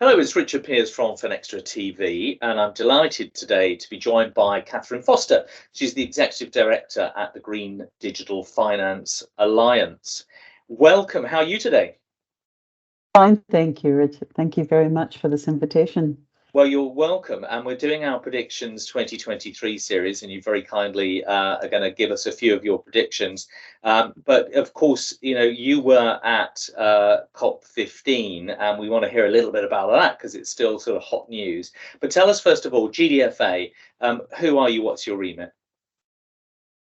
Hello, it's Richard Pearse from FinextraTV, and I'm delighted today to be joined by Katherine Foster. She's the Executive Director at the Green Digital Finance Alliance. Welcome. How are you today? Fine, thank you, Richard. Thank you very much for this invitation. Well, you're welcome. And we're doing our Predictions 2023 series, and you very kindly are going to give us a few of your predictions. But of course, you were at COP15, and we want to hear a little bit about that because it's still sort of hot news. But tell us, first of all, GDFA, who are you? What's your remit?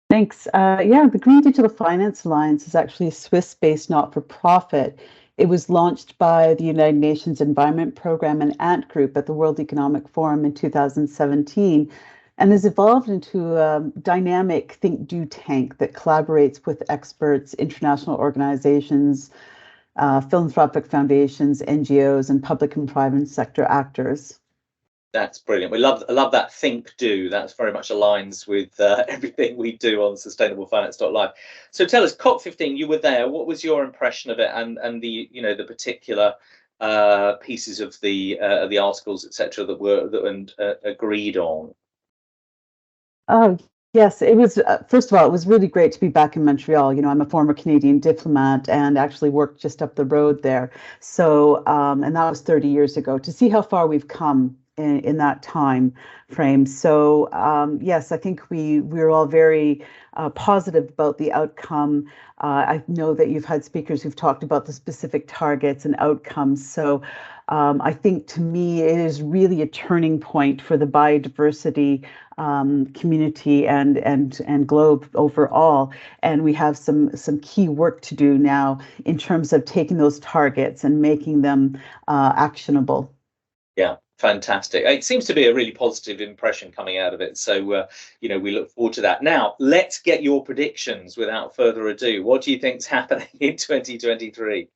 Thanks. Yeah, the Green Digital Finance Alliance is actually a Swiss-based not-for-profit. It was launched by the United Nations Environment Programme and Ant Group at the World Economic Forum in 2017, and has evolved into a dynamic think-do tank that collaborates with experts, international organizations, philanthropic foundations, NGOs, and public and private sector actors. That's brilliant. I love that think do. That's very much aligns with everything we do on sustainablefinance.live. So tell us, COP15, you were there. What was your impression of it, and the the particular pieces of the articles, etc., that were agreed on? Oh, yes, it was. First of all, it was really great to be back in Montreal. I'm a former Canadian diplomat and actually worked just up the road there. So, and that was 30 years ago. To see how far we've come in that time frame. So yes, I think we're all very positive about the outcome. I know that you've had speakers who've talked about the specific targets and outcomes. So I think, to me, it is really a turning point for the biodiversity community and globe overall. And we have some key work to do now in terms of taking those targets and making them actionable. Yeah. Fantastic. It seems to be a really positive impression coming out of it. So, we look forward to that. Now, let's get your predictions without further ado. What do you think's happening in 2023?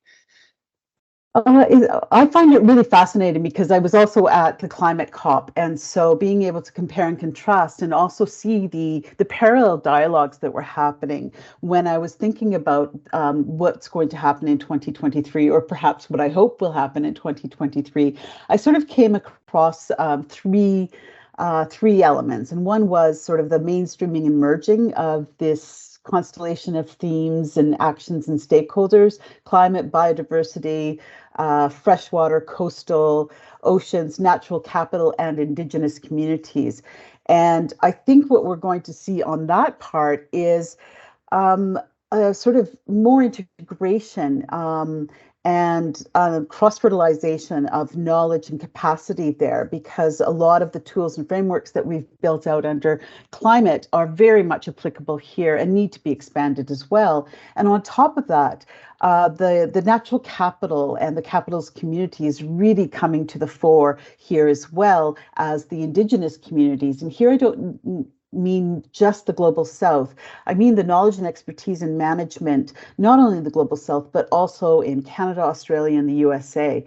I find it really fascinating because I was also at the climate COP, and so being able to compare and contrast and also see the parallel dialogues that were happening when I was thinking about what's going to happen in 2023, or perhaps what I hope will happen in 2023, I sort of came across three elements, and one was sort of the mainstreaming and merging of this constellation of themes and actions and stakeholders: climate, biodiversity, freshwater, coastal, oceans, natural capital, and Indigenous communities. And I think what we're going to see on that part is a sort of more integration and cross-fertilization of knowledge and capacity there, because a lot of the tools and frameworks that we've built out under climate are very much applicable here and need to be expanded as well. And on top of that, the natural capital and the capital's community is really coming to the fore here, as well as the Indigenous communities. And here I don't mean just the global south. I mean the knowledge and expertise and management, not only in the global south, but also in Canada, Australia, and the USA.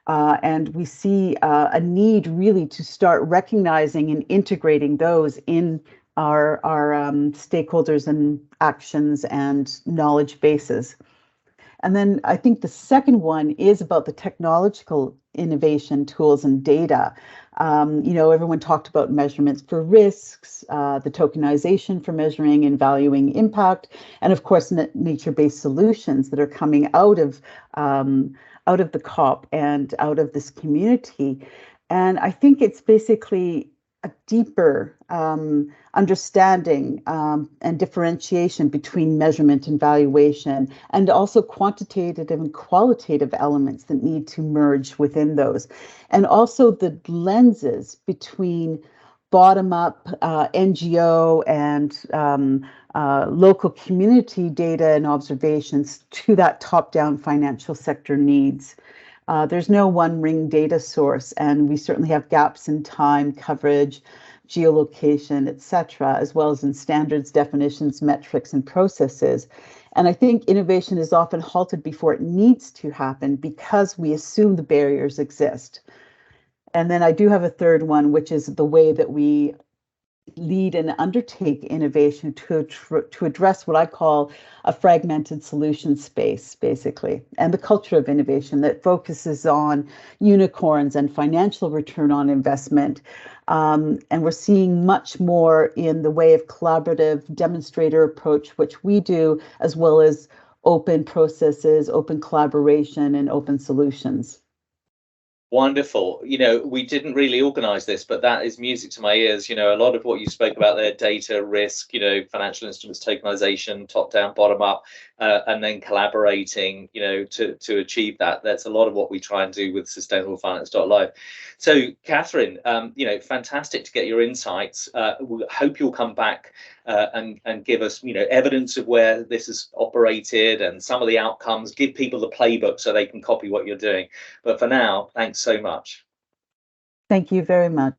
And we see a need really to start recognizing and integrating those in our stakeholders and actions and knowledge bases. And then I think the second one is about the technological innovation tools and data. Everyone talked about measurements for risks, the tokenization for measuring and valuing impact, and of course, nature-based solutions that are coming out of the COP and out of this community. And I think it's basically a deeper understanding and differentiation between measurement and valuation, and also quantitative and qualitative elements that need to merge within those. And also the lenses between bottom-up NGO and local community data and observations to that top-down financial sector needs. There's no one ring data source, and we certainly have gaps in time, coverage, geolocation, etc., as well as in standards, definitions, metrics, and processes. And I think innovation is often halted before it needs to happen because we assume the barriers exist. And then I do have a third one, which is the way that we lead and undertake innovation to address what I call a fragmented solution space, basically, and the culture of innovation that focuses on unicorns and financial return on investment. And we're seeing much more in the way of collaborative demonstrator approach, which we do, as well as open processes, open collaboration, and open solutions. Wonderful. We didn't really organize this, but that is music to my ears. A lot of what you spoke about there, data, risk, financial instruments, tokenization, top down, bottom up, and then collaborating, to achieve that. That's a lot of what we try and do with sustainablefinance.live. So, Katherine, fantastic to get your insights. We hope you'll come back and give us, evidence of where this has operated and some of the outcomes, give people the playbook so they can copy what you're doing. But for now, thanks so much. Thank you very much.